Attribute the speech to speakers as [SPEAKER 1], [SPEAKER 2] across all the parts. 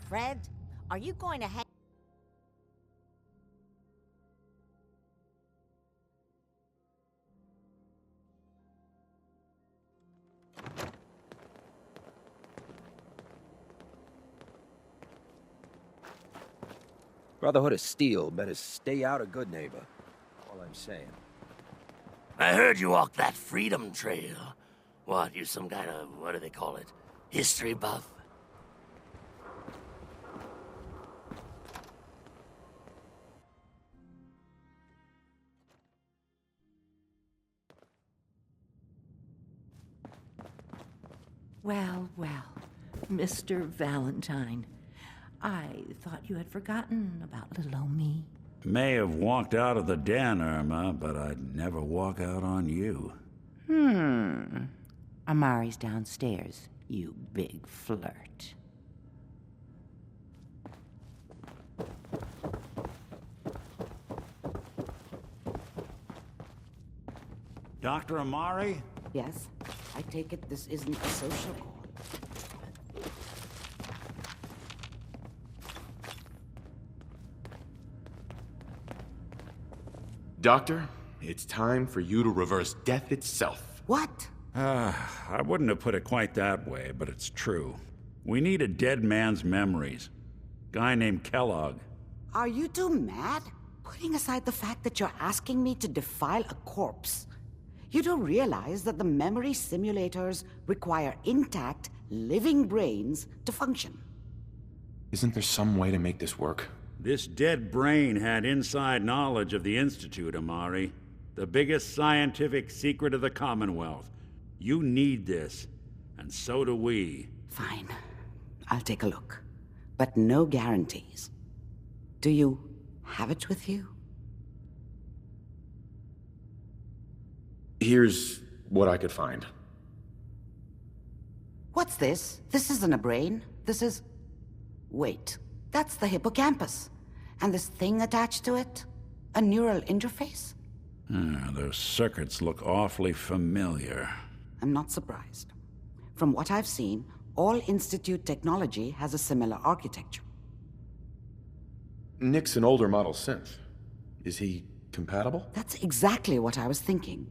[SPEAKER 1] Fred, are you going to hang?
[SPEAKER 2] Brotherhood of Steel better stay out of Good Neighbor. All I'm saying.
[SPEAKER 3] I heard you walked that Freedom Trail. What, you some kind of, what do they call it? History buff?
[SPEAKER 4] Well, Mr. Valentine. I thought you had forgotten about little old me.
[SPEAKER 5] May have walked out of the den, Irma, but I'd never walk out on you.
[SPEAKER 4] Amari's downstairs, you big flirt.
[SPEAKER 5] Dr. Amari?
[SPEAKER 4] Yes, I take it this isn't a social call.
[SPEAKER 6] Doctor, it's time for you to reverse death itself.
[SPEAKER 4] What?
[SPEAKER 5] I wouldn't have put it quite that way, but it's true. We need a dead man's memories. Guy named Kellogg.
[SPEAKER 4] Are you two mad? Putting aside the fact that you're asking me to defile a corpse, you don't realize that the memory simulators require intact, living brains to function.
[SPEAKER 6] Isn't there some way to make this work?
[SPEAKER 5] This dead brain had inside knowledge of the Institute, Amari. The biggest scientific secret of the Commonwealth. You need this, and so do we.
[SPEAKER 4] Fine. I'll take a look. But no guarantees. Do you have it with you?
[SPEAKER 6] Here's what I could find.
[SPEAKER 4] What's this? This isn't a brain. This is... Wait. That's the hippocampus. And this thing attached to it? A neural interface?
[SPEAKER 5] Those circuits look awfully familiar.
[SPEAKER 4] I'm not surprised. From what I've seen, all Institute technology has a similar architecture.
[SPEAKER 6] Nick's an older model synth. Is he compatible?
[SPEAKER 4] That's exactly what I was thinking.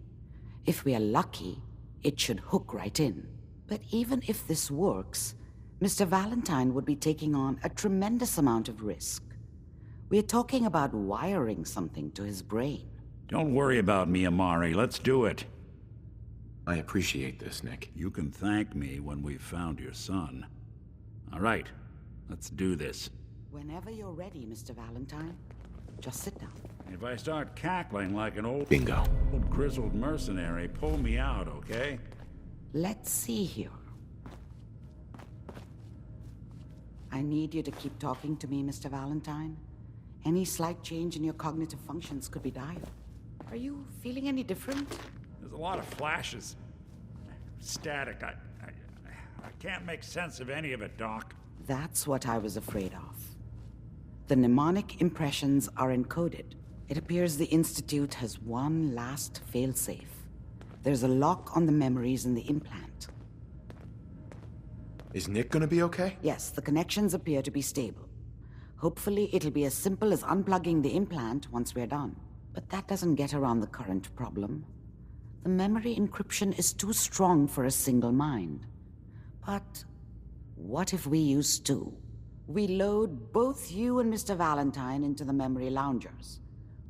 [SPEAKER 4] If we are lucky, it should hook right in. But even if this works, Mr. Valentine would be taking on a tremendous amount of risk. We're talking about wiring something to his brain.
[SPEAKER 5] Don't worry about me, Amari. Let's do it.
[SPEAKER 6] I appreciate this, Nick.
[SPEAKER 5] You can thank me when we've found your son. All right, let's do this.
[SPEAKER 4] Whenever you're ready, Mr. Valentine, just sit down.
[SPEAKER 5] If I start cackling like an old grizzled mercenary, pull me out, okay?
[SPEAKER 4] Let's see here. I need you to keep talking to me, Mr. Valentine. Any slight change in your cognitive functions could be dire. Are you feeling any different?
[SPEAKER 5] There's a lot of flashes. Static. I can't make sense of any of it, Doc.
[SPEAKER 4] That's what I was afraid of. The mnemonic impressions are encoded. It appears the Institute has one last failsafe. There's a lock on the memories in the implant.
[SPEAKER 6] Is Nick gonna be okay?
[SPEAKER 4] Yes, the connections appear to be stable. Hopefully, it'll be as simple as unplugging the implant once we're done. But that doesn't get around the current problem. The memory encryption is too strong for a single mind. But what if we use two? We load both you and Mr. Valentine into the memory loungers.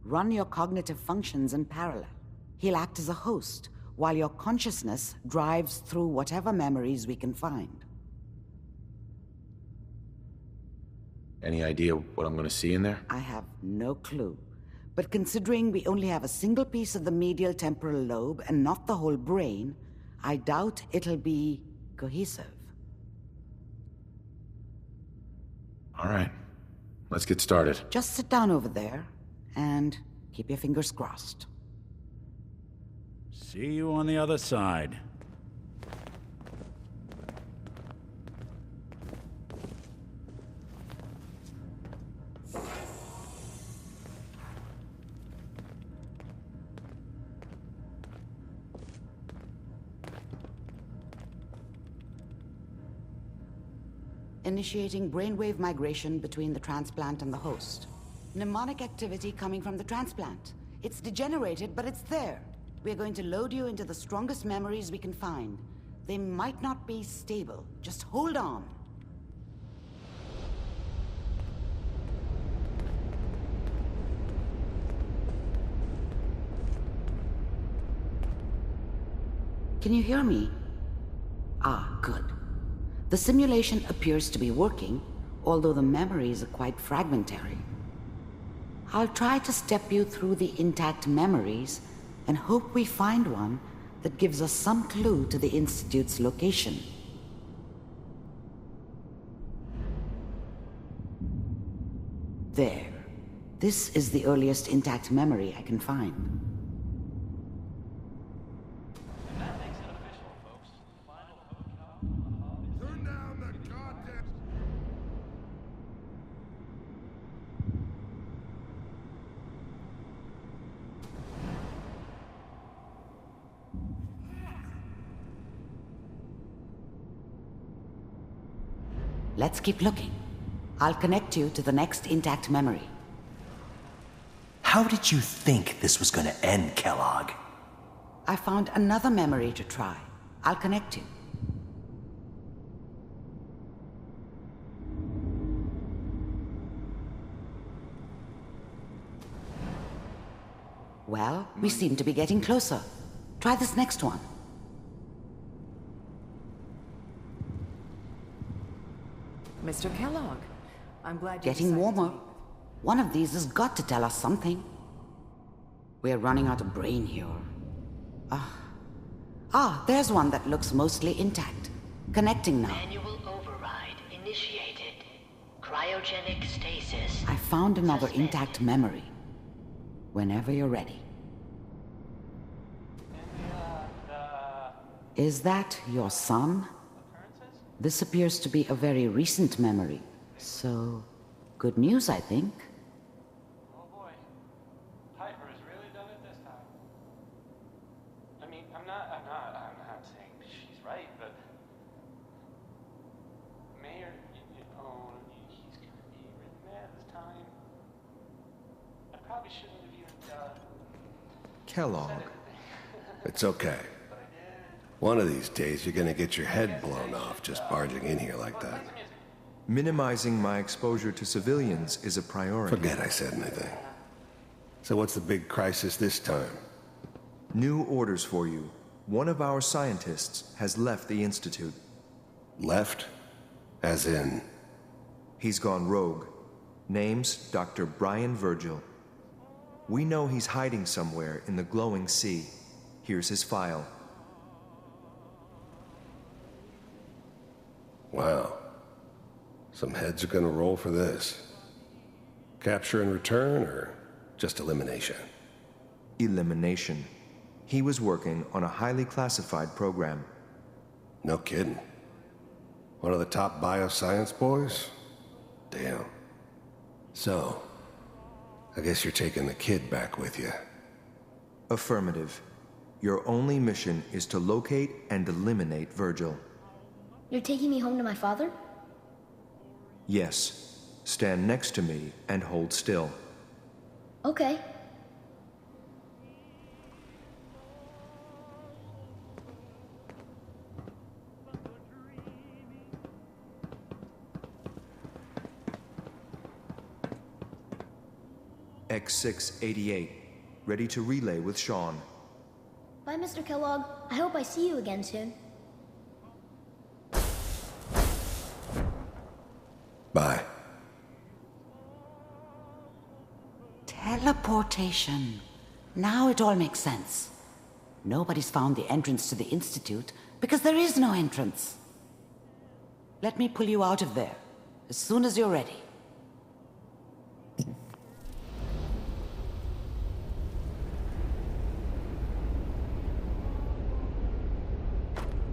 [SPEAKER 4] Run your cognitive functions in parallel. He'll act as a host, while your consciousness drives through whatever memories we can find.
[SPEAKER 6] Any idea what I'm gonna see in there?
[SPEAKER 4] I have no clue. But considering we only have a single piece of the medial temporal lobe and not the whole brain, I doubt it'll be cohesive.
[SPEAKER 6] All right, let's get started.
[SPEAKER 4] Just sit down over there and keep your fingers crossed.
[SPEAKER 5] See you on the other side.
[SPEAKER 4] Initiating brainwave migration between the transplant and the host. Mnemonic activity coming from the transplant. It's degenerated, but it's there. We're going to load you into the strongest memories we can find. They might not be stable. Just hold on. Can you hear me? Ah, good. The simulation appears to be working, although the memories are quite fragmentary. I'll try to step you through the intact memories and hope we find one that gives us some clue to the Institute's location. There. This is the earliest intact memory I can find. Let's keep looking. I'll connect you to the next intact memory.
[SPEAKER 7] How did you think this was gonna end, Kellogg?
[SPEAKER 4] I found another memory to try. I'll connect you. Well, we seem to be getting closer. Try this next one.
[SPEAKER 8] Mr. Kellogg, I'm glad you
[SPEAKER 4] Getting
[SPEAKER 8] decided to
[SPEAKER 4] warmer.
[SPEAKER 8] meet with-
[SPEAKER 4] One of these has got to tell us something. We're running out of brain here. There's one that looks mostly intact. Connecting now.
[SPEAKER 9] Manual override initiated. Cryogenic stasis.
[SPEAKER 4] I found another
[SPEAKER 9] Suspended.
[SPEAKER 4] intact memory. Whenever you're ready. Is that your son? This appears to be a very recent memory. So, good news, I think.
[SPEAKER 10] Oh boy. Piper has really done it this time. I mean, I'm not saying she's right, but Mayor, he's gonna be really mad this time. I probably shouldn't have even,
[SPEAKER 2] Kellogg. It's okay. One of these days, you're gonna get your head blown off just barging in here like that.
[SPEAKER 11] Minimizing my exposure to civilians is a priority.
[SPEAKER 2] Forget I said anything. So what's the big crisis this time?
[SPEAKER 11] New orders for you. One of our scientists has left the Institute.
[SPEAKER 2] Left? As in?
[SPEAKER 11] He's gone rogue. Name's Dr. Brian Virgil. We know he's hiding somewhere in the glowing sea. Here's his file.
[SPEAKER 2] Wow. Some heads are gonna roll for this. Capture and return, or just elimination?
[SPEAKER 11] Elimination. He was working on a highly classified program.
[SPEAKER 2] No kidding. One of the top bioscience boys? Damn. So, I guess you're taking the kid back with you.
[SPEAKER 11] Affirmative. Your only mission is to locate and eliminate Virgil.
[SPEAKER 12] You're taking me home to my father?
[SPEAKER 11] Yes. Stand next to me and hold still.
[SPEAKER 12] Okay.
[SPEAKER 11] X688. Ready to relay with Sean.
[SPEAKER 12] Bye, Mr. Kellogg. I hope I see you again soon.
[SPEAKER 2] Bye.
[SPEAKER 4] Teleportation. Now it all makes sense. Nobody's found the entrance to the Institute because there is no entrance. Let me pull you out of there as soon as you're ready.